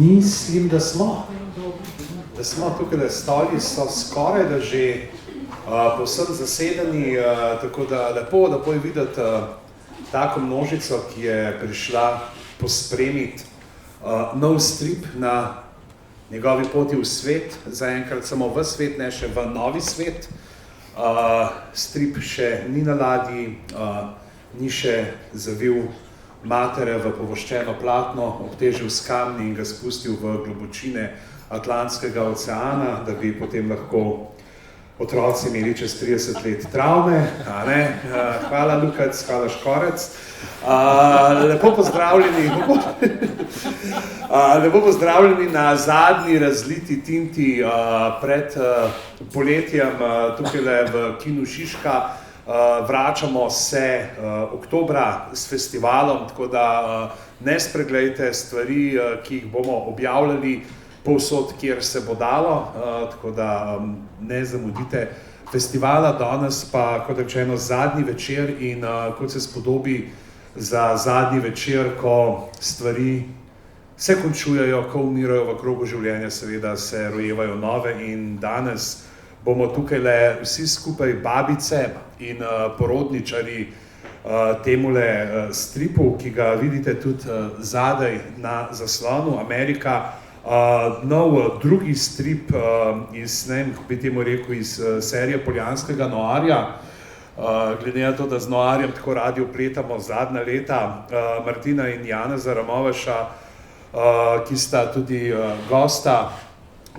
Mislim, da smo tukaj, da stoli so skoraj da že povsem zasedeni, tako da lepo je videti tako množico, ki je prišla pospremiti nov strip na njegovi poti v svet, zaenkrat samo v svet, ne še v novi svet. Strip še ni na ladji, ni še zavil matere v povoščeno platno, obtežil s kamni in ga spustil v globočine Atlantskega oceana, da bi potem lahko otroci imeli čez 30 let travme. Hvala Lukac, hvala Škorec. Lepo pozdravljeni na zadnji razliti tinti pred poletjem tukaj v Kinu Šiška. Vračamo se oktobra s festivalom, tako da ne spregledajte stvari, ki jih bomo objavljali povsod, kjer se bo dalo, tako da ne zamudite festivala. Danes pa, kot rečeno, zadnji večer in kot se spodobi za zadnji večer, ko stvari se končujejo, ko umirajo v krogu življenja, seveda se rojevajo nove in danes bomo tukaj le vsi skupaj babice in porodničari temule stripu, ki ga vidite tudi zadaj na zaslonu, Amerika. Nov drugi strip iz, ne vem, kako bi temu rekel, iz serije Poljanskega noarja. Glede na to, da z noarjem tako radi opletamo zadnja leta, Martina in Janeza Ramoveša, ki sta tudi gosta.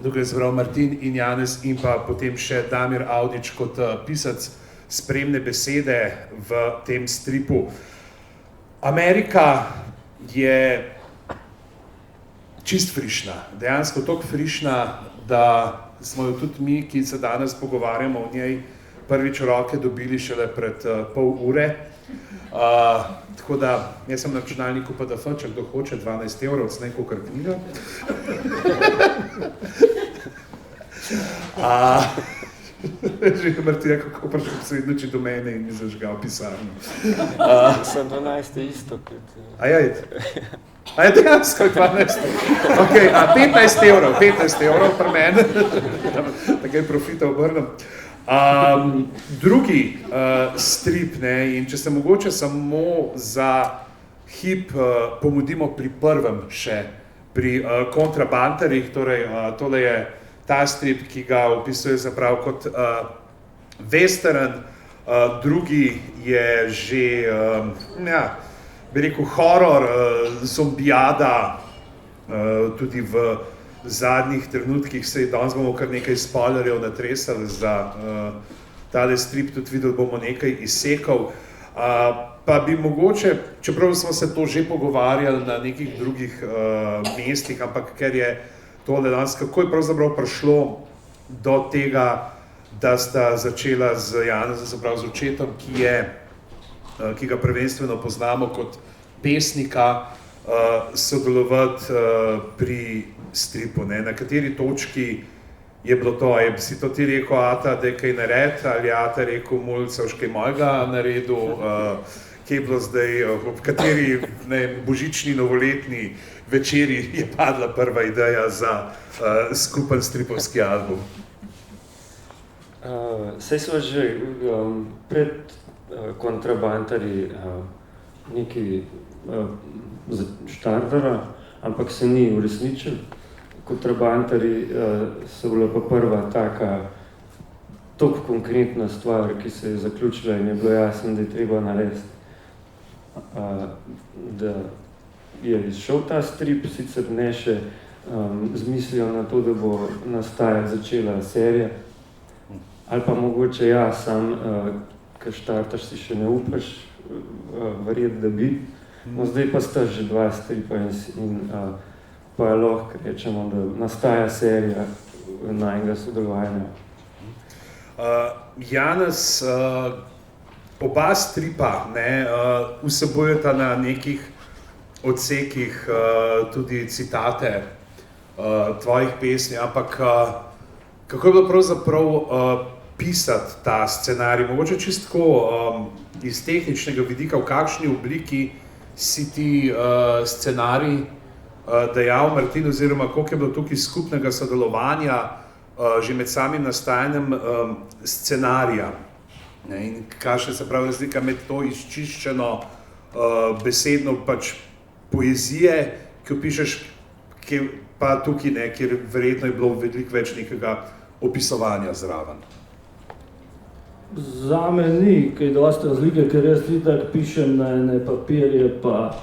Tukaj se pravi Martin in Janez in pa potem še Damir Avdić kot pisac spremne besede v tem stripu. Amerika je čist frišna, dejansko toliko frišna, da smo jo tudi mi, ki se danes pogovarjamo o njej, prvič v roke dobili šele pred pol ure. Tako da, jaz sem na računalniku PDF, če kdo hoče 12 €, s neko kar knjiga. Že Martina, kako prišel posrednoči do mene in mi zažgal pisarno. Sem 12 isto kot... A je dejansko 12? Ok, 15 € pri mene, tako je profita obrnem. Drugi strip, ne, in če se mogoče samo za hip pomudimo pri prvem še, pri Kontrabanterjih, torej tole je ta strip, ki ga opisuje zaprav kot western, drugi je že, bi rekel, horror, zombijada, tudi v zadnjih trenutkih se danes bomo kar nekaj spoilerjev natresali za tale strip, tudi videli bomo nekaj izsekov. Pa bi mogoče, čeprav smo se to že pogovarjali na nekih drugih mestih, ampak ker je tole danes, kako je pravzaprav prišlo do tega, da sta začela z Janezom, se pravi z očetom, ki ga prvenstveno poznamo kot pesnika, sodelovati pri stripu, ne? Na kateri točki je bilo to, je si to ti rekel, Ata, da je kaj nared, ali Ata rekel, Mulca, už kaj mojega naredil, kje je bilo zdaj, v kateri božični, novoletni večeri je padla prva ideja za skupen stripovski album? Saj smo že pred Kontrabanterji nekaj štartala, ampak se ni uresničil. Kontrabanterji so bila pa prva taka toliko konkretna stvar, ki se je zaključila in je bilo jasno, da je treba narediti. Da je izšel ta strip, sicer ne še z mislijo na to, da bo nastajati začela serija, ali pa mogoče sam, ker štartaš si še ne upaš verjeti, da bi. No, zdaj pa sta že dva stripa in pa lahko rečemo, da nastaja serija najnega sodelovanja. Janez, oba stripa vsebujeta na nekih odsekih tudi citate tvojih pesmi, ampak kako je bilo pravzaprav pisati ta scenarij? Mogoče čisto iz tehničnega vidika, v kakšni obliki si ti scenarij dejal Martin, oziroma koliko je bilo tukaj skupnega sodelovanja že med samim nastajanjem scenarija. In kakšna se pravi razlika med to izčiščeno besedno pač poezije, ki jo pišeš, pa tukaj ne, kjer verjetno je bilo veliko več nekega opisovanja zraven. Zame ni kaj dosti razlike, ker jaz itak pišem na ene papirje, pa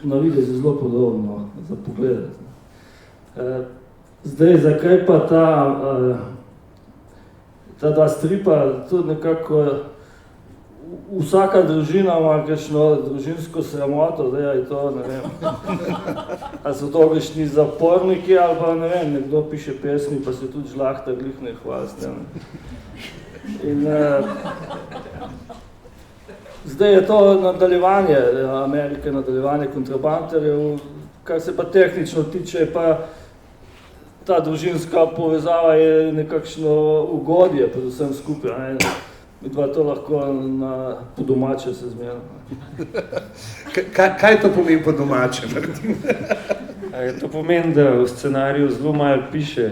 na videz je zelo podobno za pogledati. Zdaj, zakaj pa ta dva stripa, tudi nekako vsaka družina ima kakšno družinsko sramoto, zdaj je to, ne vem, ali so to kakšni zaporniki, ali pa ne vem, nekdo piše pesmi, pa se tudi žlahta glih ne hvasti. In zdaj je to nadaljevanje Amerike, nadaljevanje kontrabanterjev, kar se pa tehnično tiče, pa ta družinska povezava je nekakšno ugodje, predvsem skupaj. Midva to lahko po domače se zmerno. Kaj to pomeni po domače, Martin? To pomeni, da v scenariju zelo malo piše,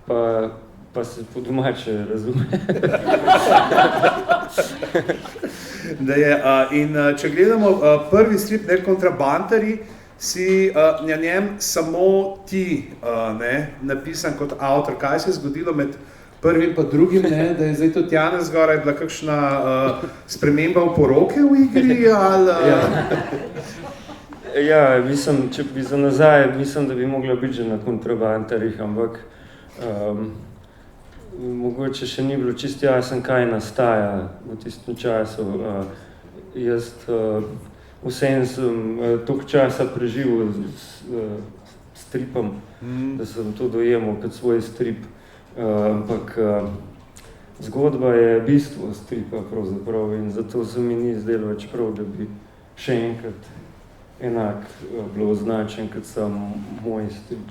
pa se po domače razume. In če gledamo prvi strip, ne, Kontrabanterji, si na njem samo ti napisan kot avtor. Kaj se je zgodilo med prvim pa drugim, ne, da je zdaj tudi Janez zgoraj bila kakšna sprememba v poroke v igri, ali... Ja, mislim, če bi za nazaj, mislim, da bi mogla biti že na Kontrabanterjih, ampak mogoče še ni bilo čisto jasen, kaj nastaja v tistem času. Jaz vsem sem toliko časa preživel s stripom, da sem to dojemal kot svoj strip. Ampak zgodba je bistvo stripa pravzaprav in zato se mi ni zdelo več prav, da bi še enkrat enak bilo označen kot sam moj strip.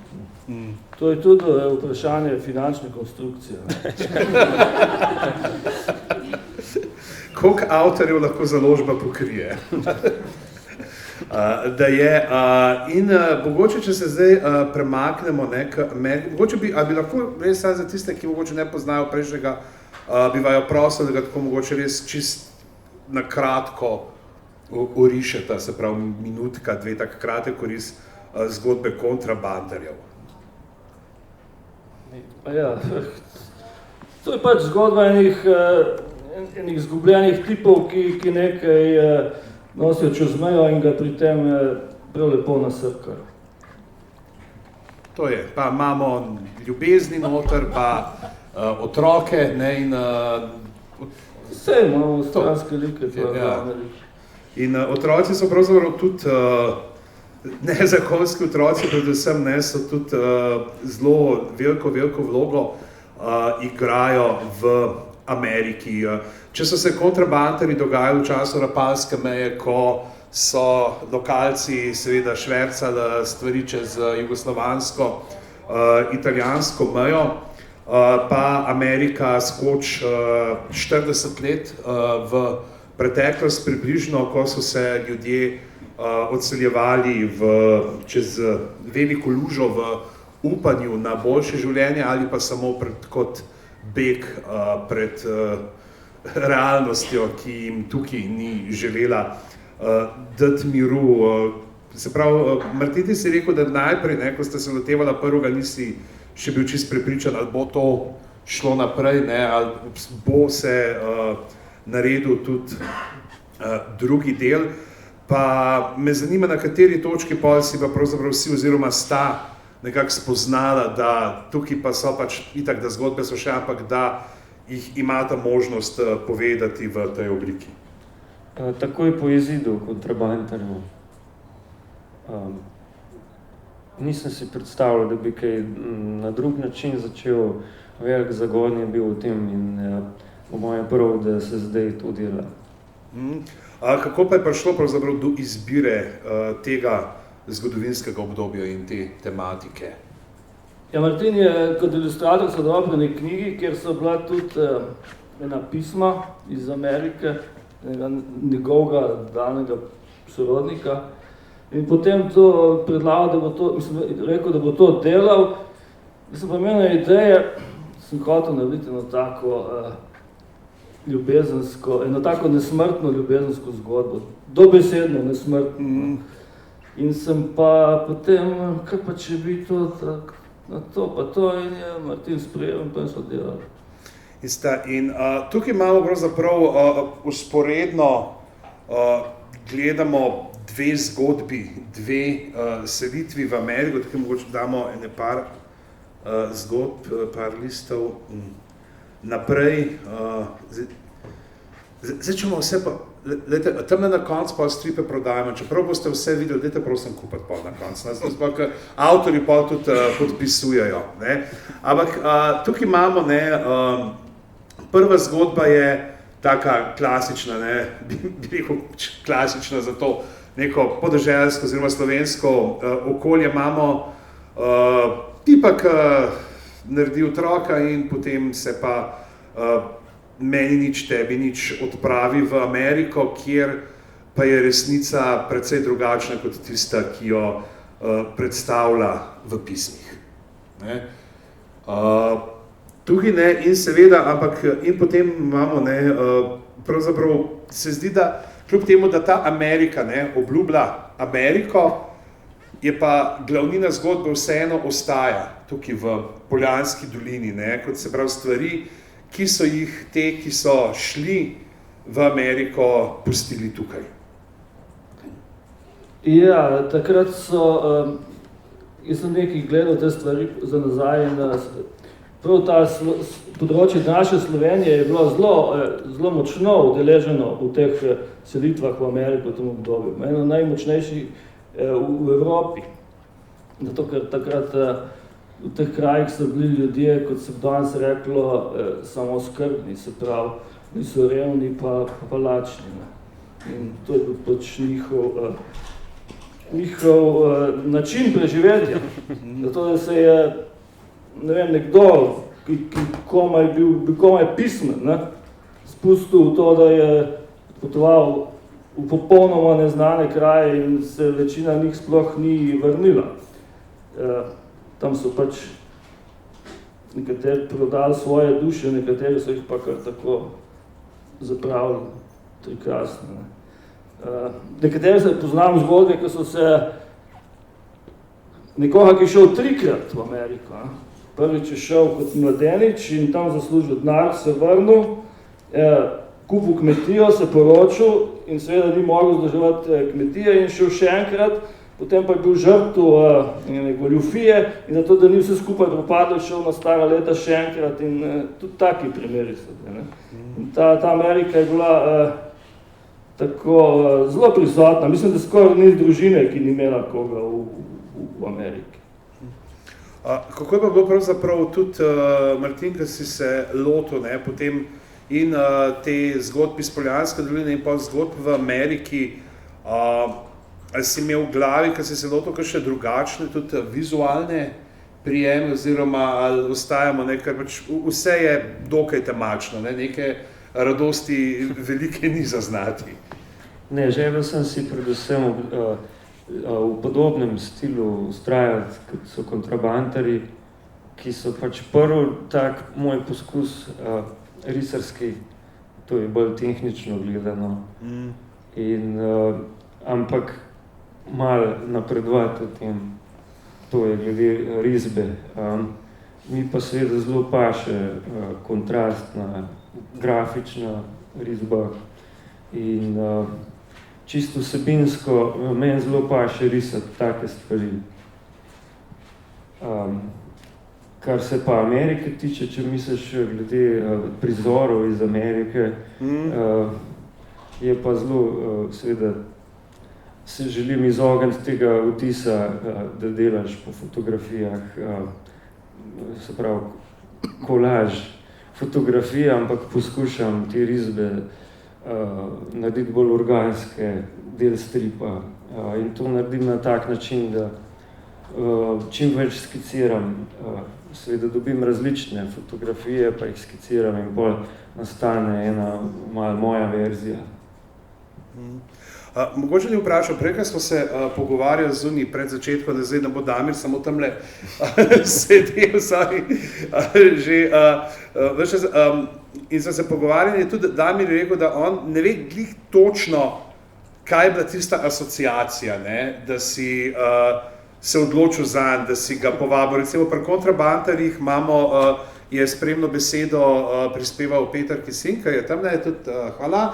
To je tudi vprašanje finančne konstrukcije. Koliko avtorjev lahko založba pokrije? In mogoče, če se zdaj premaknemo, mogoče bi lahko res za tiste, ki mogoče ne poznajo prejšnjega, bi vaju prosil, da ga tako mogoče res čist na kratko orišeta, se pravi minutka, dve, tak kratek oris zgodbe Kontrabanterjev. Ja, to je pač zgodba enih izgubljenih tipov, ki nekaj nosijo čez mejo in ga pri tem prav lepo nasrkajo. To je, pa imamo ljubezni noter, pa otroke, ne, in... Vse imamo stranske like, to je Amerika. In otroci so pravzaprav tudi, nezakonski otroci predvsem, ne, so tudi zelo veliko vlogo igrajo v Ameriki. Če so se kontrabanterji dogajali v času Rapalske meje, ko so lokalci seveda švercali stvari čez jugoslovansko, italijansko mejo, pa Amerika skoč 40 let v preteklost približno, ko so se ljudje odseljevali čez veliko lužo v upanju na boljše življenje ali pa samo kot beg pred realnostjo, ki jim tukaj ni želela dati miru. Se pravi, Martin, ti si rekel, da najprej, ko ste se lotevala prvega, nisi še bil čist prepričan, ali bo to šlo naprej, ali bo se naredil tudi drugi del. Pa me zanima, na kateri točki pol si pa pravzaprav vsi oziroma sta nekako spoznala, da tukaj pa so pač itak, da zgodbe so še, ampak da jih imata možnost povedati v tej obliki. Takoj po izidu Kontrabanterjev. Nisem si predstavljal, da bi kaj na drug način začel, velik zagon je bil v tem in po moje prav, da se zdaj to dela. Kako pa je prišlo pravzaprav do izbire tega zgodovinskega obdobja in te tematike? Ja, Martin je kot ilustrator sodeloval pri eni knjigi, kjer so bila tudi ena pisma iz Amerike, njegovega daljnega sorodnika. In potem to predlagal, da bo to, rekel, da bo to delal. Mislim, pa imel ideje, sem hotel narediti eno tako ljubezensko, eno tako nesmrtno ljubezensko zgodbo. Dobesedno nesmrtno. In sem pa potem, kaj pa če bi to tako, na to pa to, in je Martin sprejel in pa so delali. In tukaj imamo pravzaprav usporedno gledamo dve zgodbi, dve selitvi v Ameriko, tukaj mogoče damo ene par zgodb, par listov naprej. Zdaj, če bomo vse pa, tam na koncu pa stripe prodajamo, čeprav boste vse videli, dajte prosim kupiti pa na koncu, avtorji pa tudi podpisujejo. Ne? Ampak tukaj imamo, ne, prva zgodba je taka klasična, ne, bi rekel klasična za to neko podeželsko oziroma slovensko okolje. Imamo tipa, ki naredi otroka in potem se pa meni nič, tebi nič odpravi v Ameriko, kjer pa je resnica precej drugačna kot tista, ki jo predstavlja v pismih. Ne? Tukaj ne, in seveda, ampak in potem imamo, ne, pravzaprav se zdi, da kljub temu, da ta Amerika, ne, obljublja Ameriko, je pa glavnina zgodbe vseeno ostaja tukaj v Poljanski dolini, ne, kot se pravi stvari, ki so jih te, ki so šli v Ameriko, pustili tukaj. Ja, takrat so, jaz sem nekaj gledal te stvari za nazaj in prav ta področje naše Slovenije je bilo zelo močno udeleženo v teh selitvah v Ameriko v tem obdobju. Eno najmočnejših v Evropi. Zato, ker takrat v teh krajih so bili ljudje, kot se danes reklo, samooskrbni, se pravi, niso revni pa lačni. In to je bil pač njihov način preživetja. Zato, da se je, ne vem, nekdo, ki bil komaj pismen, ne, spustil v to, da je potoval v popolnoma neznane kraje in se večina njih sploh ni vrnila. Tam so pač nekateri prodali svoje duše, nekateri so jih pa kar tako zapravili, prekrasno. Nekateri se poznam zgodbe, ki so se nekoga, ki je šel 3-krat v Ameriko. Prvič je šel kot mladenič in tam zaslužil denar, se vrnil, kupil kmetijo, se poročil in seveda ni mogel vzdrževati kmetije in šel še enkrat. Potem pa je bil žrtev goljufije in zato, da ni vse skupaj propadlo, šel na stara leta še enkrat in tudi taki primeri so. In ta Amerika je bila tako zelo prisotna. Mislim, da skoraj ni družine, ki ni imela koga v Ameriki. Kako je pa bilo pravzaprav tudi, Martin, ki si se lotil, ne, potem in te zgodbe iz Poljanske doline in pa zgodbe v Ameriki, ali si imel v glavi, ko si se lotil kakšne drugačne, tudi vizualne prijeme, oziroma ali ostajamo nekaj, pač vse je dokaj temačno, ne? Neke radosti velike ni zaznati. Ne, želel sem si predvsem v podobnem stilu ustrajati, kot so kontrabantari, ki so pač prvi tak moj poskus risarski, to je bolj tehnično gledano. In, ampak malo napredovati v tem, to je glede risbe. Mi pa seveda zelo paše kontrastna, grafična risba in čisto vsebinsko meni zelo paše risati take stvari. Kar se pa Amerike tiče, če misliš glede prizorov iz Amerike, je pa zelo, seveda, se želim izogniti tega vtisa, da delaš po fotografijah, se pravi, kolaž fotografije, ampak poskušam te risbe narediti bolj organske, del stripa. In to naredim na tak način, da čim več skiciram, seveda dobim različne fotografije, pa jih skiciram in bolj nastane ena malo moja verzija. Mogoče ni vprašal, prej, ko smo se pogovarjali z Uni pred začetkom, da zdaj ne bo Damir samo tamle sedel, že in smo se pogovarjali, je tudi Damir rekel, da on ne ve glih točno, kaj je bila tista asociacija, ne, da si se odločil zanj, da si ga povabil. Recimo pri kontrabantarjih imamo, je spremno besedo prispeval Peter Kisinka, je tam, ne, tudi, hvala.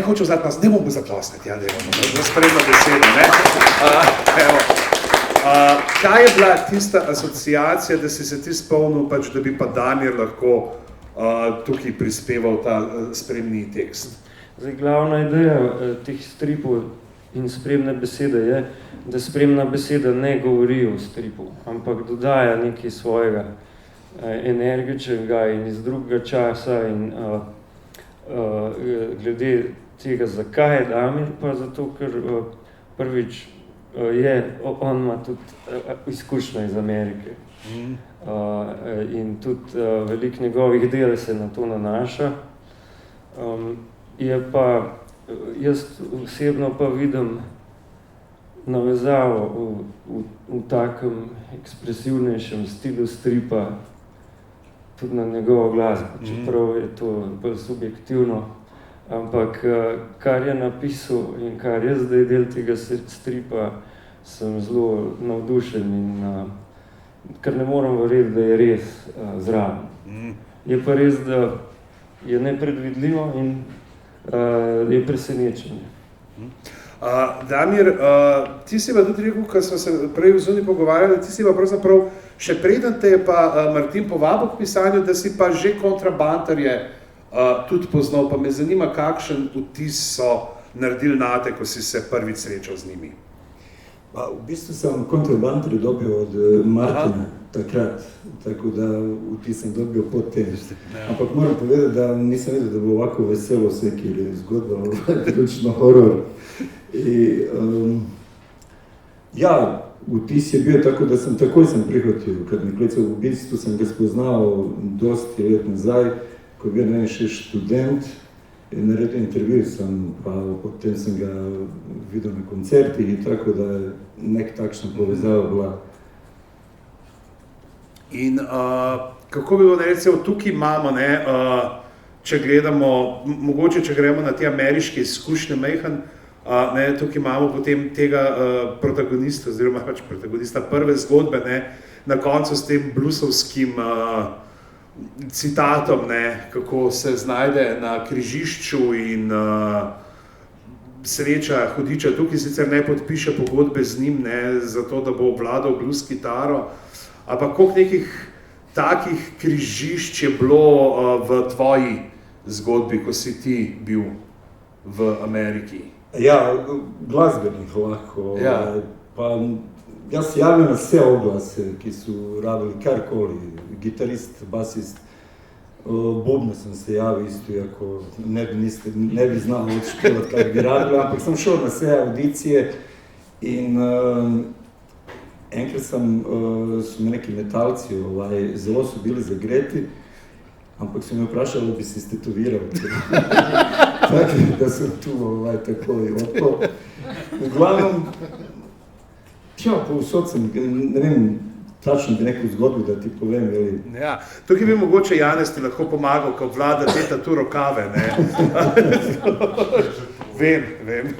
Hočem vzeti nas, ne bomo zaklasniti, ja, da imamo za spremno besedo, ne. Kaj je bila tista asociacija, da si se ti spomnil, pač, da bi pa Damir lahko tukaj prispeval ta spremni tekst? Zdaj, glavna ideja teh stripov in spremne besede je, da spremna beseda ne govori o stripu, ampak dodaja nekaj svojega energičnega in iz drugega časa in glede tega, zakaj je Damir, pa zato, ker prvič on ima tudi izkušnjo iz Amerike. In tudi veliko njegovih del se na to nanaša. Je pa, jaz osebno pa vidim navezavo v takem ekspresivnejšem stilu stripa tudi na njegovo glasbo, čeprav je to bolj subjektivno, ampak kar je napisal in kar je zdaj del tega stripa, sem zelo navdušen in ker ne moram verjeti, da je res zraven. Je pa res, da je nepredvidljivo in je presenečenje. Damir, ti si pa tudi rekel, ko smo se prej v Zuni pogovarjali, ti si pa pravzaprav še preden te je pa Martin povabil k pisanju, da si pa že kontrabantarje tudi poznal, pa me zanima, kakšen vtis so naredili nate, ko si se prvič srečal z njimi. V bistvu sem kontrabantarje dobil od Martina takrat, tako da vtis sem dobil pod tem. Ampak moram povedati, da nisem vedel, da bo ovako veselo vse, ker je zgodba, ključno horor. Ja, vtis je bil tako, da sem takoj prihotil, ker nekaj v bistvu sem ga spoznal dosti let nazaj, ko je bil ne še študent, naredil intervju sem, pa potem sem ga videl na koncertih, tako da je nek takšna povezava bila. In kako bi bilo, recimo, tukaj imamo, ne, če gledamo, mogoče če gremo na te ameriške izkušnje majhen, ne, tukaj imamo potem tega protagonista, oziroma pač protagonista prve zgodbe, ne, na koncu s tem bluesovskim citatom, ne, kako se znajde na križišču in sreča hudiča. Tukaj sicer ne podpiše pogodbe z njim, ne, zato da bo obvladal blues kitaro, ampak koliko nekih takih križišč je bilo v tvoji zgodbi, ko si ti bil v Ameriki? Ja, glasbenih lahko. Ja. Pa jaz se javljam na vse oglase, ki so rabili karkoli, gitarist, basist, bobno sem se javil isto, ako ne bi znal odšpilati, kaj bi rabili, ampak sem šel na vse audicije in enkrat so me neki metalci, zelo so bili zagreti, ampak so me vprašali, da bi se stetoviral. Tako da sem tu takoj odpol. V glavnem, povsod sem, ne vem, tačno bi neko zgodbo, da ti povem, ali... Ja, tukaj bi mogoče Janez ti lahko pomagal, ko vlada te tatu rokave, ne? Vem.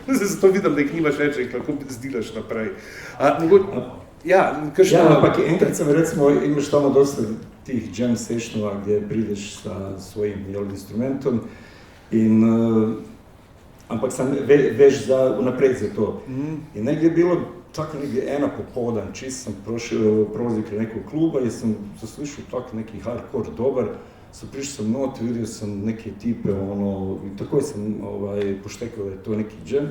Zato vidim, da jih nimaš več, da jih lahko zdilaš naprej. Ja, ampak enkrat sem, recimo, imaš tamo dosta tih jam sessionova, gdje prideš sa svojim instrumentom in ampak sam veš vnapred za to. In negdje je bilo tako negdje ena popoldan, čist sam prolazil kraj nekog kluba i sam zaslišao tako neki hardcore dobar, sam prišao sam not, vidio sam neke tipe, i takoj sam poštekao da je to neki jam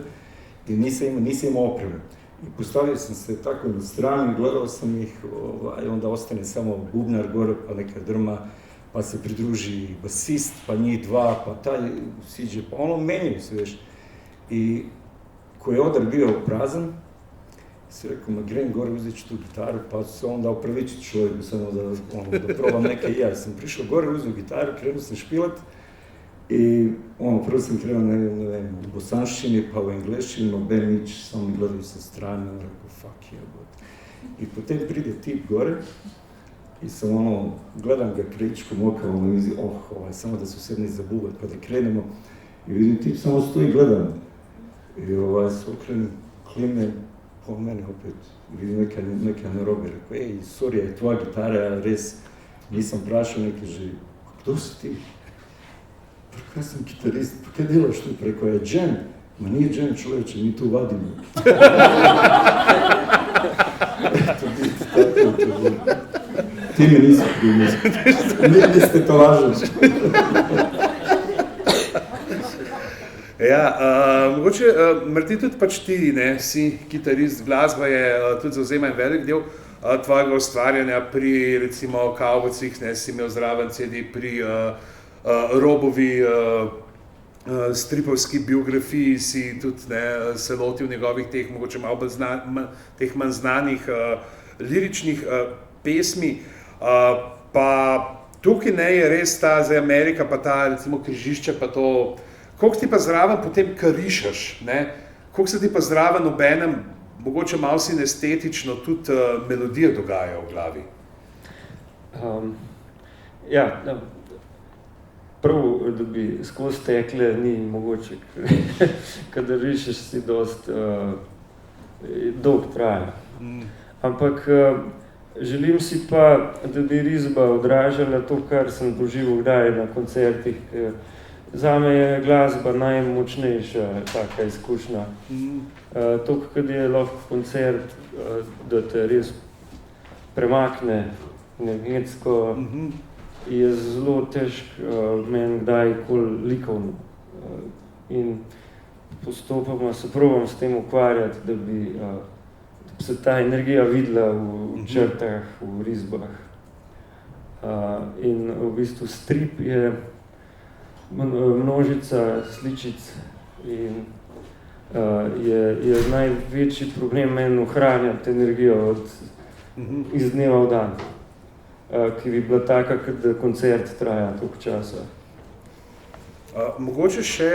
i nisam imao opreme. I postavio sam se tako na stranu i gledao sam ih, onda ostane samo bubnar gore, pa neka drma, pa se pridruži basist, pa njih dva, pa taj siđe, pa menjaju se već. I koji je odar bio prazan, si rekao, ma grem gore, uzet ću tu gitaru, pa se onda opraviću čovjeku, samo da probam neke i ja. Sam prišao gore, uzeo gitaru, krenuo sam špilat i prvo sem kreval, ne vem, v bosanščini, pa v angleščini, noben nič, samo mi gledal sa strane, rekel, fuck je, but. I potem pride tip gore, i sam gledam ga kričko mokao, i mislim, samo da se sve ne zabuvat, pa da krenemo, i vidim tip samo stoji i gledam. I se okrenem, klime po mene opet, vidim neka narobe, rekao, sorry, je tvoja gitara, ja res nisam prašao, neki že, kdo si ti? Preko, ja sam gitarist, pa kaj delaš tu? Preko, je džem. Ma nije džem, čovječe, mi tu vadimo. Ti mi nisi krivi. Niste to lažali. Ja, mogoče, Martin, tudi pač ti, ne, si kitarist, glasba je tudi zavzema en velik del tvojega ustvarjanja pri, recimo, Kavbojcih, ne, si imel zraven CD pri Robovi stripovski biografiji, si tudi, ne, se lotil njegovih teh, mogoče malo teh manj znanih liričnih pesmi, pa tukaj, ne, je res ta, zdaj Amerika, pa ta, recimo, križišče, pa to, koliko ti pa zraven potem karišaš, ne? Koliko se ti pa zraven obenem, mogoče malo sinestetično, tudi melodije dogajajo v glavi? Prvo, da bi skozi tekle, ni mogoče, kadar rišeš si dost dolg traja. Ampak želim si pa, da bi risba odražala to, kar sem doživel kdaj na koncertih. Zame je glasba najmočnejša taka izkušnja. To, kad je lahko koncert, da te res premakne energetsko, je zelo težko meni kdaj likovno. In postopoma se probam s tem ukvarjati, da bi se ta energija videla v črtah, v risbah. In v bistvu strip je množica sličic in je največji problem meni ohranjati energijo iz dneva v dan, ki bi bila taka, da koncert traja toliko časa. Mogoče še,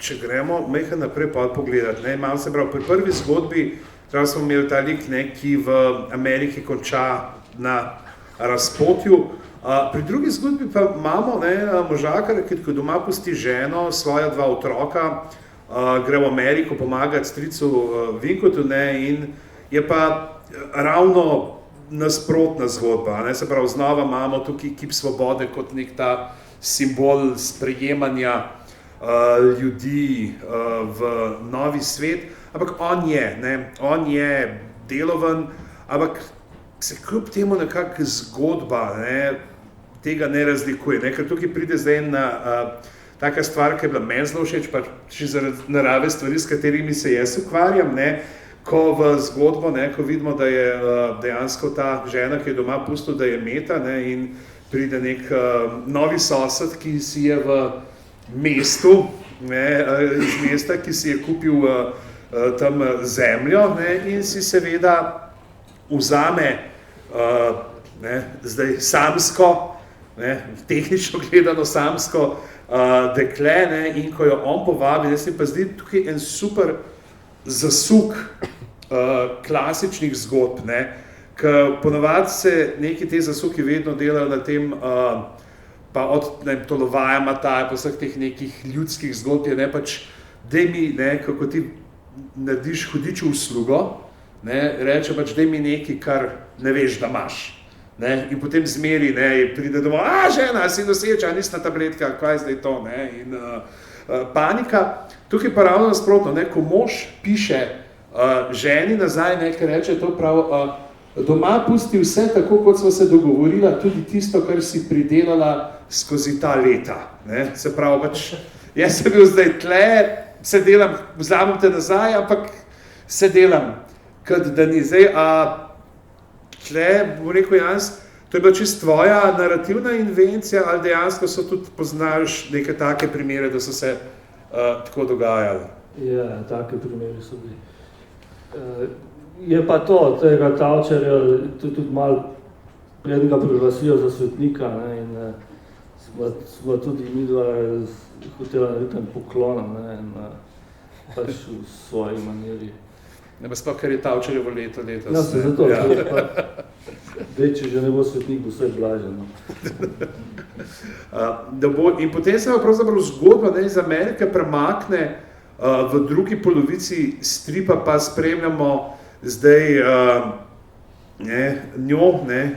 če gremo majhen naprej pogledati, ne, malo se pravi, pri prvi zgodbi smo imeli ta lik, ne, ki v Ameriki konča na razpotju. Pri drugi zgodbi pa imamo, ne, možakar, ki doma pusti ženo, svoja dva otroka, gre v Ameriko pomagati stricu Vinkotu, ne, in je pa ravno nasprotna zgodba, ne, se pravi, znova imamo tukaj kip svobode kot nek ta simbol sprejemanja ljudi v novi svet, ampak on je deloven, ampak se kljub temu nekako zgodba, ne, tega ne razlikuje, ne, ker tukaj pride zdaj ena taka stvar, ki je bila meni zelo všeč, pa še zaradi narave stvari, s katerimi se jaz ukvarjam, ne, ko v zgodbo, ne, ko vidimo, da je dejansko ta žena, ki je doma pustil, da je meta, ne, in pride nek novi sosed, ki si je v mestu, ne, iz mesta, ki si je kupil tam zemljo, ne, in si seveda vzame zdaj samsko, ne, tehnično gledano samsko dekle, ne, in ko jo on povabi, ne, se pa zdi tukaj en super zasuk klasičnih zgodb, ne, ker ponavadi se neki te zasuki vedno delajo na tem, pa od Tolovaja Mataja, pa vseh teh nekih ljudskih zgodb je, ne, pač, daj mi, ne, kako ti narediš hudiču uslugo, ne, reče pač, daj mi nekaj, kar ne veš, da imaš. Ne, in potem zmeri, ne, pride domov, žena, si noseča, nisi na tabletka, kaj je zdaj to, ne, in panika. Tukaj pa ravno nasprotno, ne, ko mož piše ženi nazaj, ne, ker reče to prav, doma pusti vse tako, kot sva se dogovorila, tudi tisto, kar si pridelala skozi ta leta, ne, se pravi, pač, jaz sem bil zdaj tle, se delam, vzamem te nazaj, ampak se delam, kad da ni zdaj, tle, bom rekel Jans, to je bila čisto tvoja narativna invencija, ali dejansko so tudi poznaš neke take primere, da so se tako dogajali? Ja, take primere so bili. Je pa to, tega Tavčarja tudi malo preden ga priglasijo za svetnika, ne, in Sva tudi midva hotela narediti en poklon, ne, pač v svoji maniri. Ne pa sploh, ker je Tavčarjevo leto letos. No, se zato, če že ne bo svetnik, bo vse blaženo. In potem se pravzaprav zgodba iz Amerike premakne v drugi polovici stripa, pa spremljamo zdaj njo,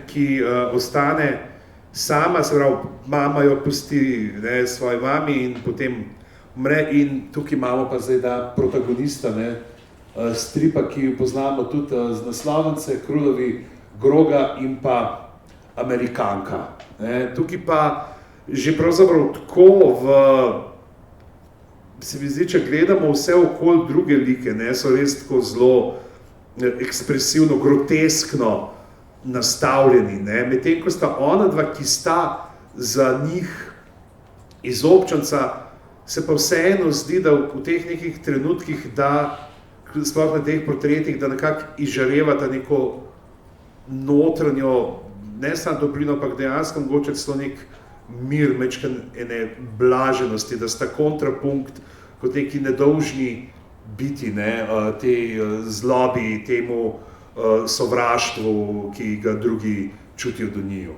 ki ostane sama, se pravi, mama jo pusti svoji mami in potem umre, in tukaj imamo pa zdaj protagonista stripa, ki jo poznamo tudi z naslovnice, Krulovi Groga in pa Amerikanka. Tukaj pa že pravzaprav tako se mi zdi, če gledamo vse okoli druge like, so res tako zelo ekspresivno, groteskno nastavljeni, medtem ko sta ona dva, ki sta za njih iz občanca, se pa vseeno zdi, da v teh nekih trenutkih, da sploh na teh portretih, da nekako izžarevata neko notranjo, ne samo toplino, ampak dejansko mogoče celo nek mir, mečkan ene blaženosti, da sta kontrapunkt kot neki nedolžni biti, tej zlobi, temu sovraštvu, ki ga drugi čutijo do njiju.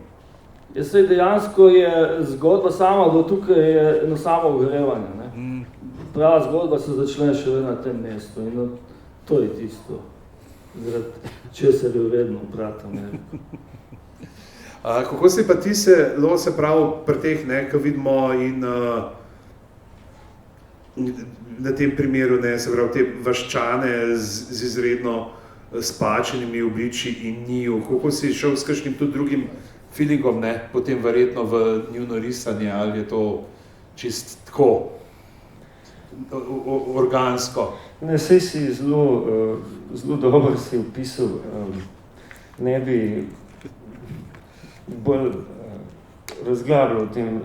Saj dejansko je zgodba sama, do tukaj je eno samo ogrevanje. Prava zgodba se začne še na tem mestu in to je tisto, zaradi česar jo vedno bratam. Kako se pa ti se pravi pri teh, ko vidimo in na tem primeru, se pravi, te vaščane z izredno spačenimi obliči in njiju, kako si šel s kakšnim tudi drugim feelingom, potem verjetno v njuno risanje, ali je to čist tako organsko? Ne, saj si zelo dobro si opisal, ne bi bolj razglabljal o tem.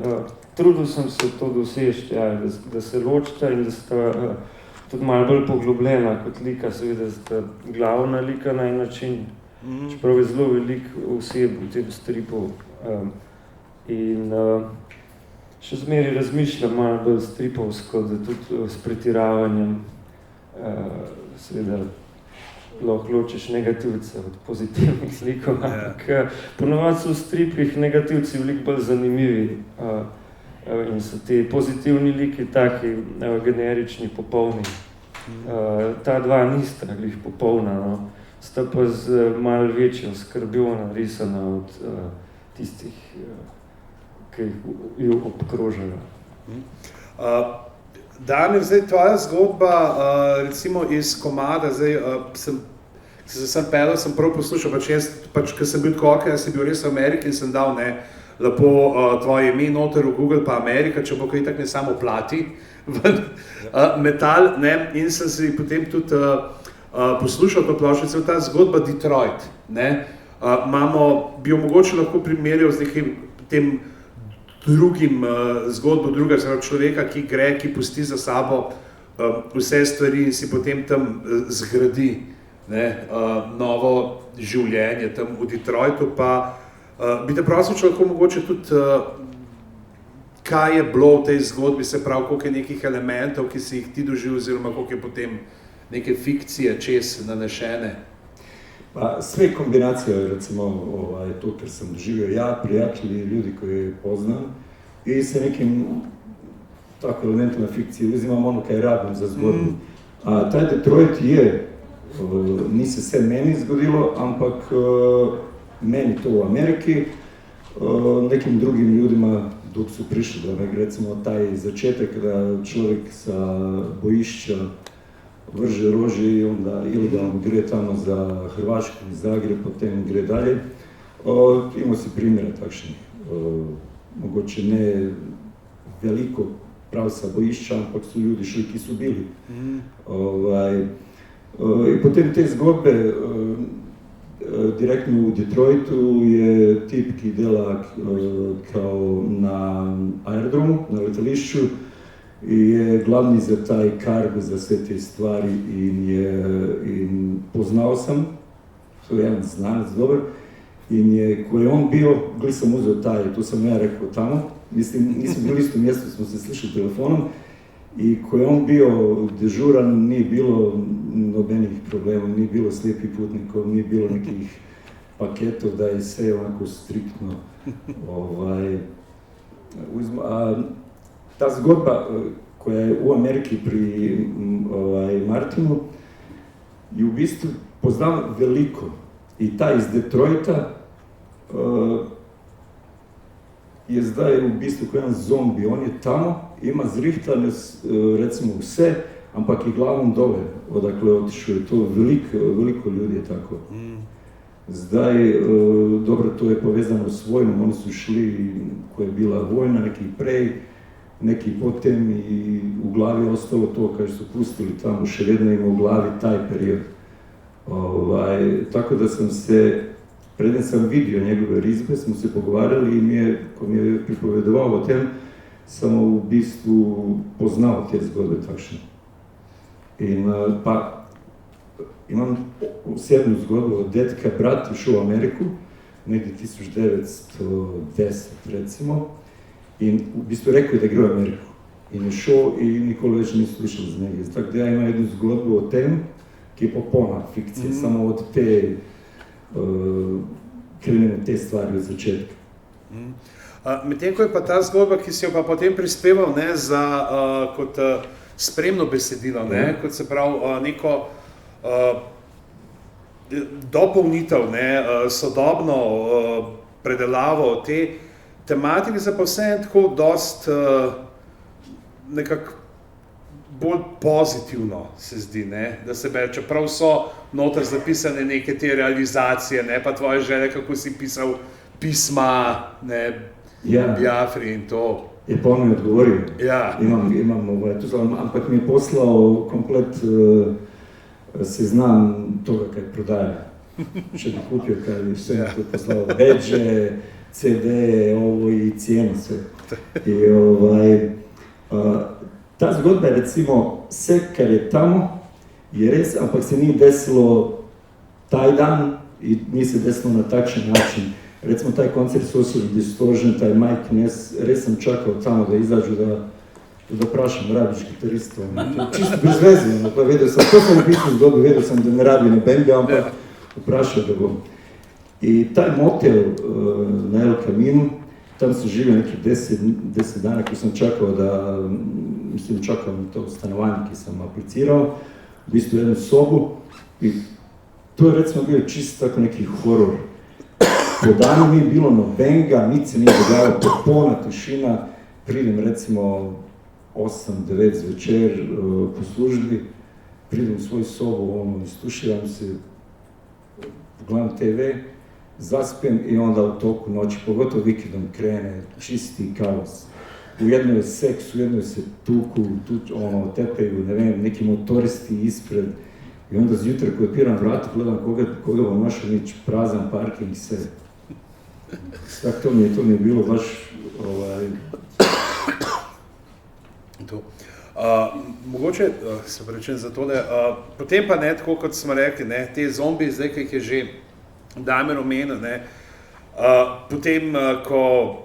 Trudil sem se to doseči, da se ločita in da sta tudi malo bolj poglobljena kot lika, seveda sta glavna lika na en način, čeprav je zelo veliko oseb v tem stripu. In še zmeraj razmišljam malo bolj stripovsko, da tudi s pretiravanjem seveda lahko ločiš negativce od pozitivnih slikov, ampak ponovadi so v stripih negativci veliko bolj zanimivi in so ti pozitivni liki taki generični, popolni. Ta dva nista glih popolna, sta pa z malo večjo skrbjo narisana od tistih, ki jo obkrožajo. Damir, zdaj tvoja zgodba, recimo iz komada, zdaj sem pedal, sem prav poslušal, ko sem bil tako okej, sem bil res v Ameriki in sem dal lepo tvoje ime noter v Google pa Amerika, če bo kaj tak ne samo plati metal, in sem si potem tudi poslušal to ploščico, ta zgodba Detroit, bi jo mogoče lahko primerjal z nekim tem drugim zgodbo drugega človeka, ki gre, ki pusti za sabo vse stvari in si potem tam zgradi novo življenje tam v Detroitu, pa bi te prosil, če lahko mogoče tudi kaj je bilo v tej zgodbi, se pravi, koliko je nekih elementov, ki si jih ti doživel, oziroma koliko je potem neke fikcije čez nanešene? Sve kombinacije, recimo, to, kar sam doživio ja, prijatelji, ljudi koje poznam i sa nekim tako elementima fikcije, uzimam ono kaj radim za zgodbu. A taj Detroit je, ni se sve meni zgodilo, ampak meni to u Ameriki, nekim drugim ljudima dok su prišli do Amerike, recimo taj začetak da čovjek sa bojišća vrže rože i onda ilegalno gre tamo za Hrvačku, Zagreb, potem gre dalje. Imao si primjera takšnih, mogoče ne veliko pravca bojišća, ampak su ljudi šli, ki su bili. I potem te zgodbe, direktno u Detroitu je tip ki dela kao na aerodromu, na letališću, i je glavni za taj kargo, za sve te stvari i poznao sam, to je jedan znanac dobar, i koji je on bio, gdje sam uzeo taj, to sam ja rekao tamo, mislim, nismo bili isto mjesto, smo se slišali telefonom i ko je on bio dežuran, nije bilo nobenih problema, nije bilo slijepih putnikov, nije bilo nekih paketov da je sve onako striktno a ta zgodba koja je u Ameriki pri Martinu je u bistvu poznal veliko i ta iz Detroita je zdaj v bistvu kot en zombi, on je tamo, ima zrihtane recimo vse, ampak je glavom dole, odakle otišel, je to veliko ljudi je tako. Zdaj, dobro, to je povezano s vojnom, oni su šli, ko je bila vojna, neki prej, neki potem i u glavi je ostalo to, kad su pustili tamo, še vedno ima u glavi taj period. Tako da sam se, preden sam vidio njegove rizbe, smo se pogovarjali i ko mi je pripovedovao o tem, sam u bistvu poznao te zgodbe takšne. Pa imam jednu zgodbu od detka, brat išao u Ameriku, negdje 1910 recimo, i u bistvu rekao je da gre u Ameriku. In je šel i nikoli več ni slišal z njega. Tako da ja imam jednu zgodbu o tem, ki je popolna fikcija, samo od te, krenemo te stvari od začetka. Medtem ko je pa ta zgodba, ki si jo pa potem prispeval kot spremno besedilo, kot se pravi neko dopolnitev, sodobno predelavo te tematike, se pa vseeno tako dost nekako bolj pozitivno se zdi, da se be, čeprav so noter zapisane neke te realizacije, pa tvoje želje, kako si pisal pisma, Biafri in to. Je pa on mi odgovoril. Ja. Imam ampak mi je poslal komplet seznam toga kaj prodaja. Še bi kupio kaj vse mi to poslao, badge, CD, ovo i cijenu sve. I ta zgodba je recimo sve kar je tamo je res, ampak se nije desilo taj dan i nije se desilo na takšen način. Recimo taj koncert Social Distortion, taj Mike Ness, res sam čakao tamo da izađu da prašam rabiš gitarista. Čisto bez veze, pa vidio sam, to sam pisao zgodbu, vidio sam da ne radi na bendu, ampak prašao da go. I taj motel na El Caminu, tam sam živio nekih 10 dana koji sam čakao čakao na to stanovanje koji sam aplicirao, u bistvu jednu sobu i to je recimo bio čisto tako neki horor. Po danu nije bilo nobenga, nic se nije dogajalo, popolna tišina, pridem recimo 8-9 zvečer po službi, pridem u svoju sobu, istuširam se, pogledam TV, zaspem i onda u toku noći, pogotovo vikendom krene, čisti kaos. U jednoj je seks, u jednoj se tuku, tepaju, ne vem, neki motoristi ispred. I onda zjutra koji otpiram vrata, gledam koga vam našao nić, prazan parking i sve. Tako to mi je bilo baš, Mogoče, se prečem za tole, potem pa ne, tako kot smo rekli, te zombi, zdaj, ki jih je že Damir omenil, potem, ko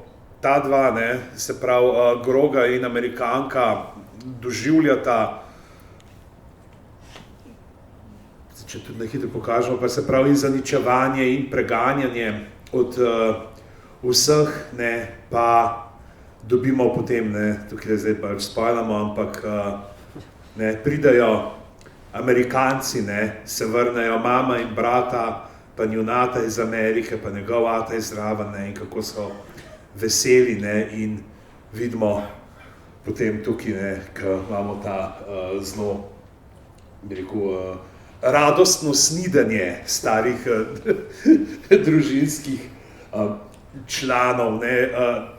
ta dva, se pravi, Groga in Amerikanka doživljata, če tudi nehito pokažemo, pa se pravi zaničevanje in preganjanje od vseh, pa dobimo potem, tukaj zdaj pač spojljamo, ampak pridajo Amerikanci, se vrnejo mama in brata, pa njunata iz Amerike, pa njegov ata iz zraven, in kako so veseli, in vidimo potem tukaj, ko imamo ta zelo, bi rekel, radostno snidanje starih družinskih članov.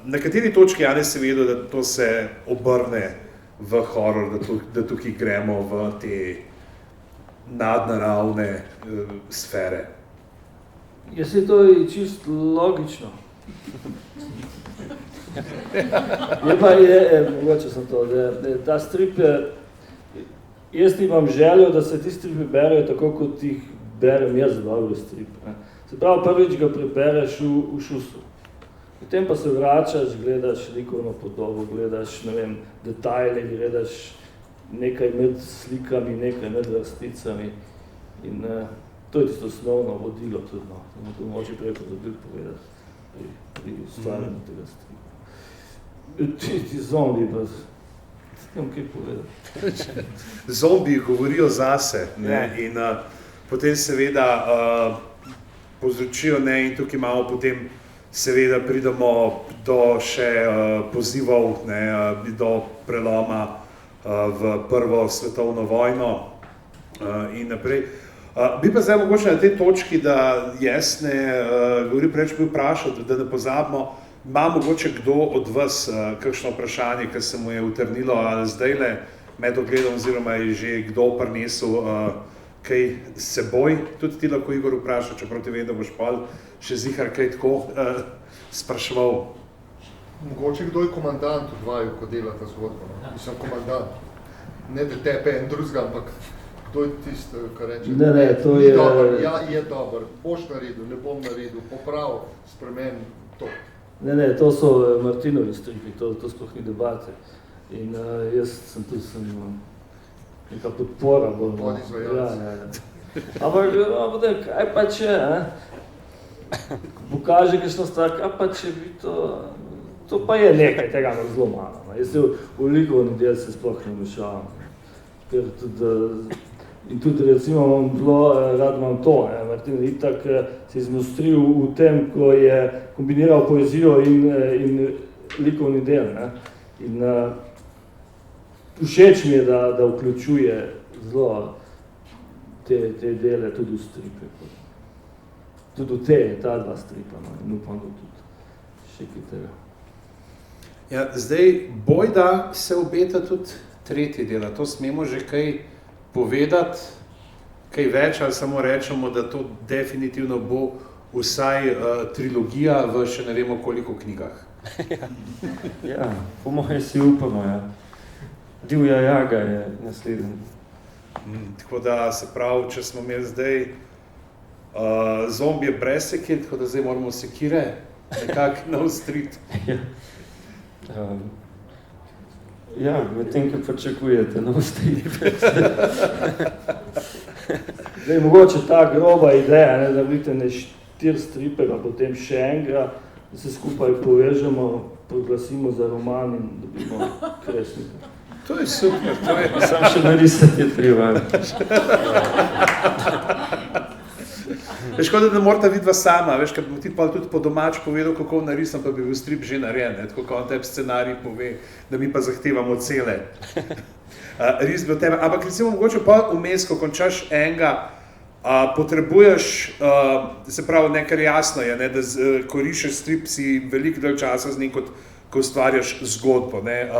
Na kateri točki Janez se vedel, da to se obrne v horor, da tukaj gremo v te nadnaravne sfere? Jaz je to čisto logično. Mogoče sem to, da ta strip, jaz imam željo, da se ti stripi berejo tako, kot jih berem jaz dobro strip. Se pravi, prvič ga prebereš v šusu. Potem pa se vračaš, gledaš likovno podobo, gledaš, ne vem, detajle, gledaš nekaj med slikami, nekaj med vrsticami in to je tisto osnovno vodilo tudi, no. To može prej pozabiti povedati pri ustvarjanju tega stripa. Ti zombi pa, nemam kaj povedati. Zombi govorijo zase, ne, in potem seveda povzročijo, ne, in tukaj imamo potem seveda pridemo do še pozivov, ne, do preloma v Prvo svetovno vojno in naprej. Bi pa zdaj mogoče na tej točki, da jaz ne govorim preveč, bi vprašal, da ne pozabimo, ima mogoče kdo od vas kakšno vprašanje, ki se mu je utrnilo ali zdajle med ogledom, oziroma je že kdo prinesel kaj s seboj, tudi ti lahko Igor vpraša, čeprav ti vem, da boš pol še zihar kaj tako spraševal. Mogoče kdo je komandant v vaju, ko dela ta zgodba, no? Mislim, komandant. Ne da tepe en drugega, ampak kdo je tisto, kar reče? Ne, to je... Dober, ja, je dober, boš naredil, ne bom naredil, poprav, spremen, to. Ne, to so Martinovi stripi, to sploh ni debate. In jaz sem tu, neka podpora bolj. Podizvajalec. Ja. Ampak, kaj pa če, pokaže kakšno stvar, kaj pa če bi to pa je nekaj tega zelo malo. Jaz se v likovni del se sploh ne vmešavam. Ker tudi recimo imam zelo rad imam to, Martin itak se izmostril v tem, ko je kombiniral poezijo in likovni del. In všeč mi je, da vključuje zelo te dele tudi v stripe. Tudi v ta dva stripa, no, in upam, da tudi še kaj tega. Ja, zdaj, bojda se obeta tudi tretji del, to smemo že kaj povedati, kaj več, ali samo rečemo, da to definitivno bo vsaj trilogija v še ne vemo koliko knjigah. Ja, po moje si upamo, ja. Divja jaga je naslednji. Tako da se pravi, če smo imeli zdaj zombije brez sekir, tako da zdaj moramo sekire nekako naostriti. Ja, medtem, ko pričakujete naostriti. Zdaj, mogoče ta groba ideja, da naredite 4 stripe, pa potem še enega, da se skupaj povežemo, proglasimo za roman in dobimo kresnika. To je super, to je... Sam še narisati je treba. Veš, kot da morata vidva sama, veš, kad bi ti pa tudi po domač povedal, kako narisam, pa bi bil strip že narejen, tako kot on tebi scenarij pove, da mi pa zahtevamo cele risbe od tebe. Ampak recimo mogoče pa vmes, ko končaš enega, potrebuješ, se pravi, nekaj jasno je, ne, da ko rišeš strip, si veliko del časa z njim, kot ko ustvarjaš zgodbo. Ne.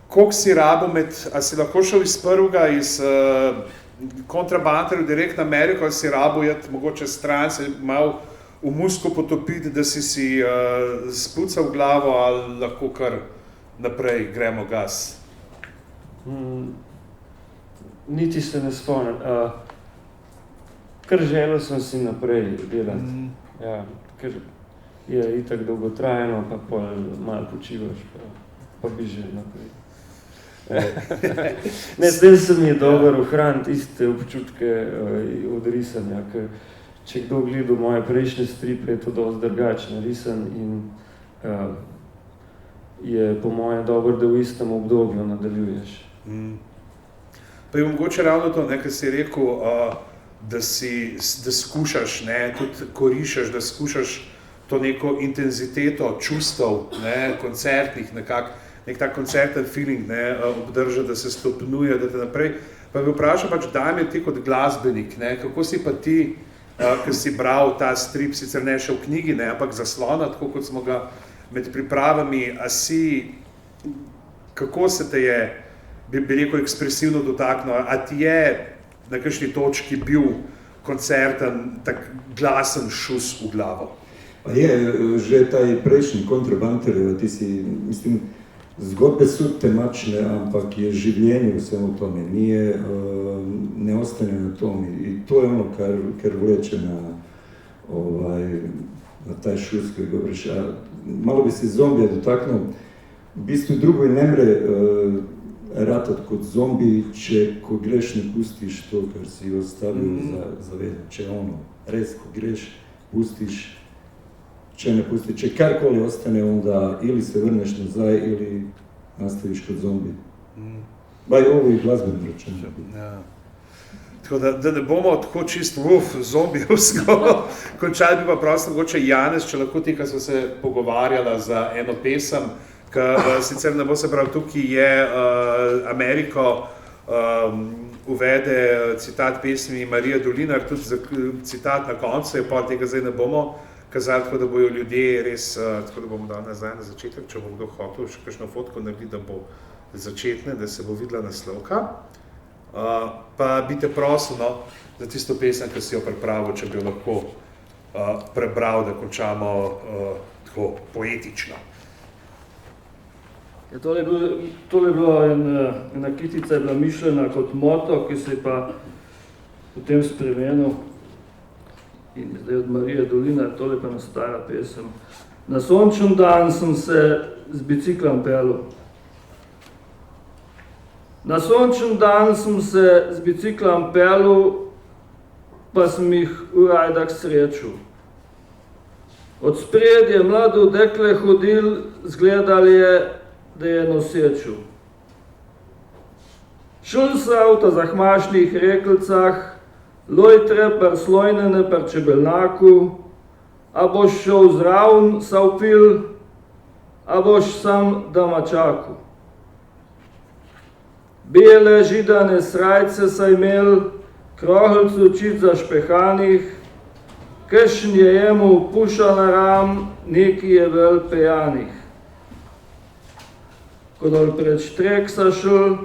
Koliko si rabo a si lahko šel iz prvega, iz kontrabanterju direkt na Ameriko, ali si rabo jeti mogoče stran, se malo v musko potopiti, da si spucal glavo, ali lahko kar naprej gremo gas? Niti se ne spomnim. Kar želel sem si naprej delati. Ja, ker je itak dolgotrajno, pa pol malo počivaš, pa bi že naprej. Ne, zdaj se mi je dobro ohraniti iste občutke od risanja, ker če kdo gledal moje prejšnje stripe, je to dosti drugačno risan in je po moje dobro, da v istem obdobju nadaljuješ. Pa je mogoče ravno to, ne, kar si rekel, da skušaš, ne, tudi ko rišeš, da skušaš to neko intenziteto čustev, ne, koncertnih nekako, nek tak koncerten feeling, ne, obdržati, da se stopnjuje, da te naprej. Pa bi vprašal pač, Damjan, ti kot glasbenik, ne, kako si pa ti, ki si bral ta strip, sicer ne še v knjigi, ne, ampak zaslona, tako kot smo ga med pripravami, kako se te je, bi rekel, ekspresivno dotaknil, a ti je na kakšni točki bil koncerten, tak glasen šus v glavo? Je, že taj prejšnji kontrabanter, ti si, mislim, zgodbe su temačne, ampak je življenje v vsemu tome, ne ostane na tom i to je ono kar vleče na taj šus koji govoriš. Malo bi se zombija dotaknul. V bistvu drugo ne mre ratat kot zombi, če ko greš ne pustiš to, kar si ostavil za vedno. Če res ko greš, pustiš, če ne pustiš, če karkoli ostane, onda ili se vrneš nazaj, ili nastaviš kot zombi. Ovo je glazbeno rečeno. Ja. Tako da ne bomo tako čist zombijevsko končali, bi pa prosto mogoče Janez, če lahko ti, ko smo se pogovarjala za eno pesem, ki sicer ne bo se prav, tukaj je Ameriko uvede citat pesmi Marija Dolinar, tudi citat na koncu, je pa tega zdaj ne bomo kazali, tako da bojo ljudje res, tako da bomo dali nazaj na začetek, če bo kdo hotel še kakšno fotko narediti, da bo začetne, da se bo videla naslovka. Pa bi te prosil za tisto pesem, ki si jo pripravil, če bi jo lahko prebral, da končamo tako poetično. Ja, tole je bilo ena kitica, je bila mišljena kot moto, ki se je pa potem spremenil. In zdaj od Marije Dolinar, tole pa nastaja pesem. Na sončen dan sem se z biciklom pelil. Na sončen dan sem se z biciklom pelil, pa sem jih v Rajdah srečal. Od spred je mlado dekle hodil, zgledal je, da je nosečil. Šel se v ta zahmašnih rekelcah, lojtre per slojnene per čebelnaku, a boš šel zraven, savpil, a boš sam doma čakal. Bele židane srajce sa imel, krohlc očit zašpehanih, kakšen je jemu puša na ram, neki je vel pejanih. Ko dol pred štrek sa šel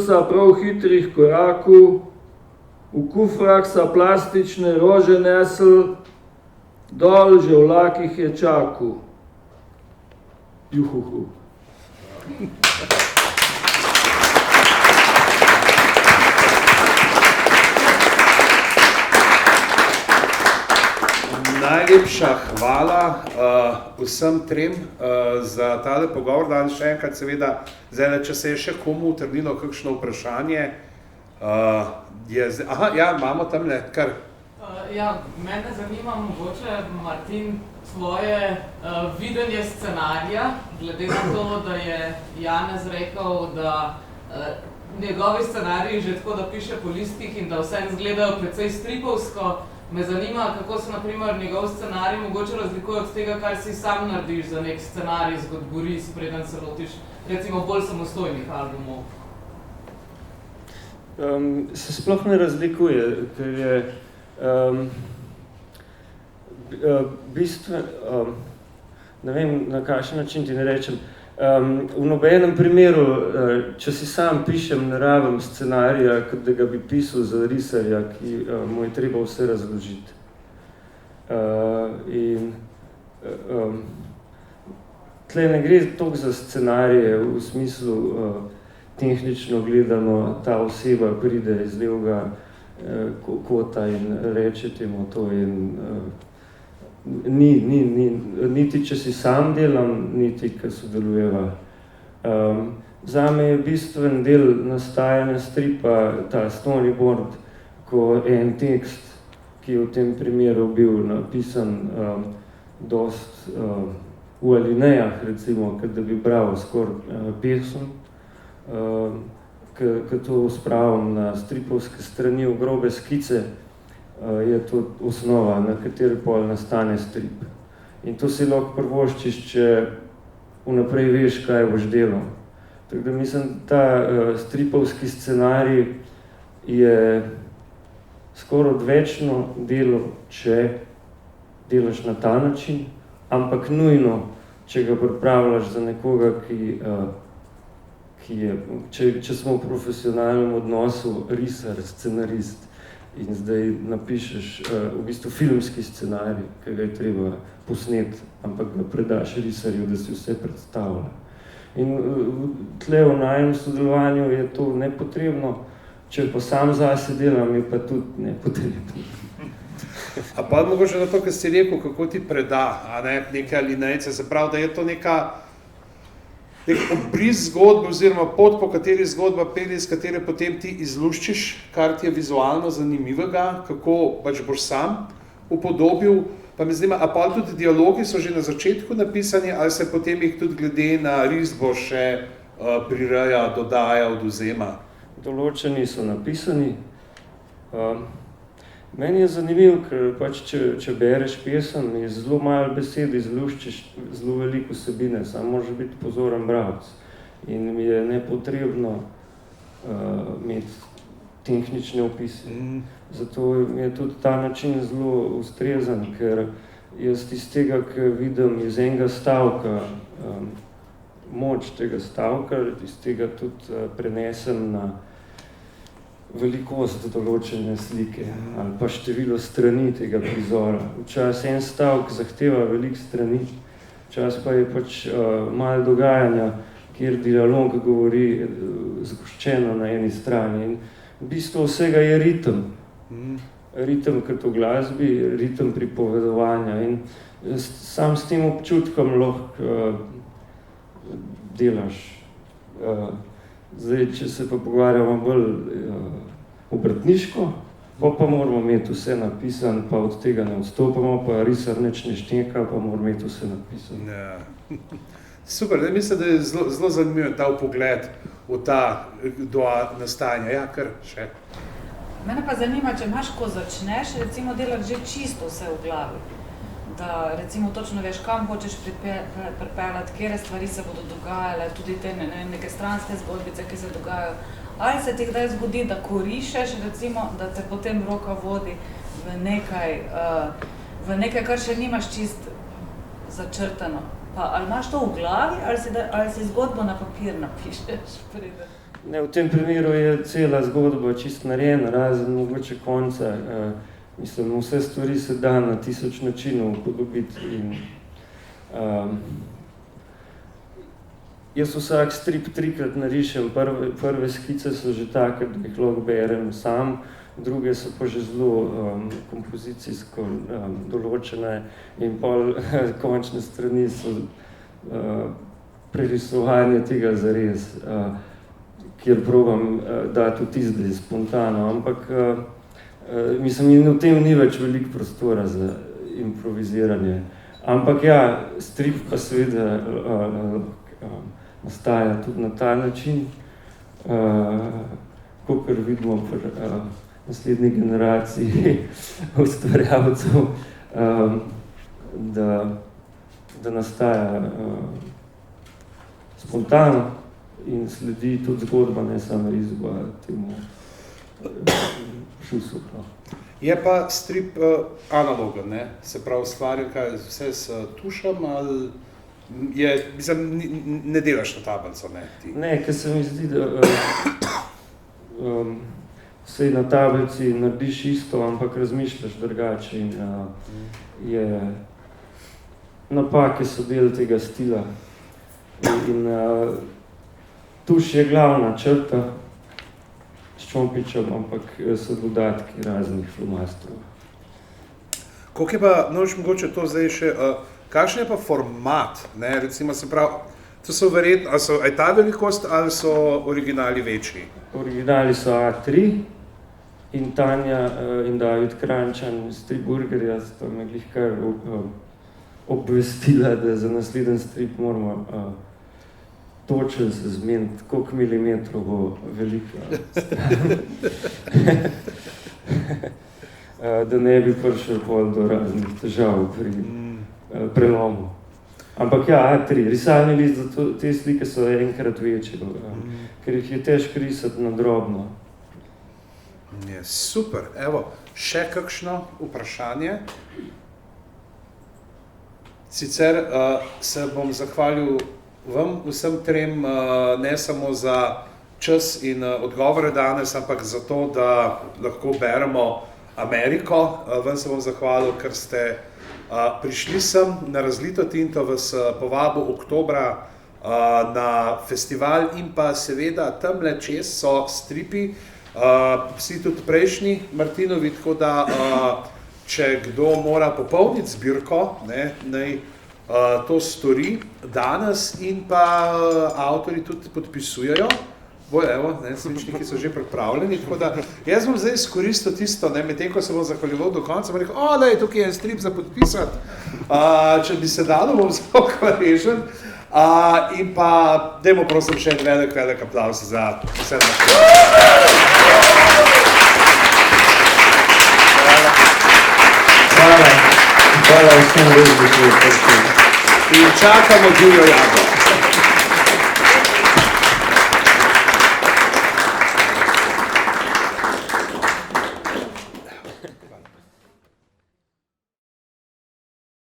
sa prav hitrih korakov, v kufrah sa plastične rože nesel, dol že v vlakih je čakal. Juhuhu. Najlepša hvala vsem trem za tale pogovor. Danes še enkrat seveda, zdaj, če se je še komu utrnilo kakšno vprašanje, imamo tamle kar. Mene zanima mogoče, Martin, tvoje videnje scenarija, glede na to, da je Janez rekel, da njegovi scenariji že tako, da piše po listih in da vse izgledajo precej stripovsko. Me zanima, kako se na primer njegov scenarij mogoče razlikuje od tega, kar si sam narediš za nek scenarij, zgodboris, preden se lotiš recimo bolj samostojnih albumov. Se sploh ne razlikuje, ker je ne vem, na kakšen način ti ne rečem. V nobenem primeru, če si sam pišem, ne rabim scenarija, kot da ga bi pisal za risarja, ki mu je treba vse razložiti. Tle ne gre toliko za scenarije, v smislu tehnično gledano, ta oseba pride iz levega kota in reče temu to in niti če si sam delam, niti ko sodelujeva. Zame je bistven del nastajanja stripa ta storyboard, ko en tekst, ki je v tem primeru bil napisan dost v alinejah, recimo, kad da bi bral skoraj pesem, ko to spravim na stripovske strani v grobe skice, je to osnova, na kateri pol nastane strip. In to si lahko privoščiš, če vnaprej veš, kaj boš delal. Tako da mislim, ta stripovski scenarij je skoraj odvečno delo, če delaš na ta način, ampak nujno, če ga pripravljaš za nekoga, ki je, če smo v profesionalnem odnosu risar, scenarist, in zdaj napišeš v bistvu filmski scenarij, ki ga je treba posneti, ampak ga predaš risarju, da si vse predstavlja. In tle v najem sodelovanju je to nepotrebno, če pa sam zase delam, je pa tudi nepotrebno. A pa mogoče na to, kar si rekel, kako ti preda, a ne, neke alinejce, se pravi, da je to nek obris zgodbe oziroma pot, po kateri zgodba pelje, iz katere potem ti izluščiš, kar ti je vizualno zanimivega, kako pač boš sam upodobil. Pa me zanima, a pa tudi dialogi so že na začetku napisani, ali se potem jih tudi glede na risbo še prireja, dodaja, odvzema? Določeni so napisani. Meni je zanimivo, ker pač če bereš pesem, je zelo malo besed, izluščiš zelo veliko vsebine, samo moraš biti pozoren bralec. In mi je nepotrebno imeti tehnične opise. Zato mi je tudi ta način zelo ustrezen, ker jaz iz tega, ki vidim iz enega stavka, moč tega stavka, iz tega tudi prenesem na velikost določene slike ali pa število strani tega prizora. Včasih en stavek zahteva veliko strani, včasih pa je pač malo dogajanja, kjer dialog govori zgoščeno na eni strani. In v bistvu vsega je ritem. Ritem kot v glasbi, ritem pripovedovanja. In sam s tem občutkom lahko delaš. Zdaj, če se pa pogovarjamo bolj obrtniško, pa moramo imeti vse napisano, pa od tega ne odstopamo, pa risar nič ne šteka, pa moramo imeti vse napisano. Ja. Super, mislim, da je zelo zanimiv ta pogled v ta do nastajanja. Ja, kar še. Mene pa zanima, če imaš, ko začneš, recimo delati že čisto vse v glavi. Da recimo točno veš, kam hočeš pripeljati, kere stvari se bodo dogajale, tudi te neke stranske zgodbice, ki se dogajajo. Ali se ti kdaj zgodi, da ko rišeš, recimo, da te potem roka vodi v nekaj, kar še nimaš čist začrtano. Pa ali imaš to v glavi, ali si zgodbo na papir napišeš? Ne, v tem primeru je cela zgodba čist narejena, razen mogoče konca. Mislim, vse stvari se da na 1000 načinov upodobiti in jaz vsak strip 3-krat narišem. Prve skice so že take, da jih lahko berem sam, druge so pa že zelo kompozicijsko določene in pol končne strani so prerisovanje tega zares, kjer probam dati vtis, da je spontano, ampak mislim, in v tem ni več veliko prostora za improviziranje. Ampak ja, strip pa seveda nastaja tudi na ta način, kakor vidimo pri naslednji generaciji ustvarjalcev, da nastaja spontano in sledi tudi zgodba, ne samo risba temu šusu. Je pa strip analogen, ne? Se pravi, stvarja kaj vse s tušem ali je, mislim, ne delaš na tablico, ne? Ti. Ne, ker se mi zdi, da sej na tablici narediš isto, ampak razmišljaš drugače in je napake so del tega stila. In tuš je glavna črta s čompičem, ampak so dodatki raznih flomastrov. Koliko je pa, mogoče to zdaj še, kakšen je pa format, ne, recimo se pravi, to so verjetno, je ta velikost ali so originali večji? Originali so A3 in Tanja in David Krančan iz Triburgerja sta me glih kar obvestila, da za naslednji strip moramo točno se zmeniti, koliko milimetrov bo velika stran. Da ne bi prišel pol do raznih težav pri prelomu. Ampak ja, A3, risalni list za te slike so enkrat večji, ker jih je težko risati na drobno. Je, super, evo, še kakšno vprašanje? Sicer se bom zahvalil vam vsem trem, ne samo za čas in odgovore danes, ampak za to, da lahko beremo Ameriko. Vam se bom zahvalil, ker ste prišli sem na Razlito tinto, vas povabil oktobra na festival in pa seveda tamle čez so stripi, vsi tudi prejšnji Martinovi, tako da če kdo mora popolniti zbirko, ne, naj to stori danes in pa avtorji tudi podpisujejo. Evo, sličniki so že pripravljeni, tako da jaz bom zdaj izkoristil tisto, ne, medtem ko se bom zahvaljeval do konca, bom rekel, daj, tukaj je en strip za podpisati, če bi se dalo, bom zelo hvaležen. In pa dajmo prosim še en velik aplavz za vse naše. Hvala vsem, da ste prišli. In čakamo Divjo Jago.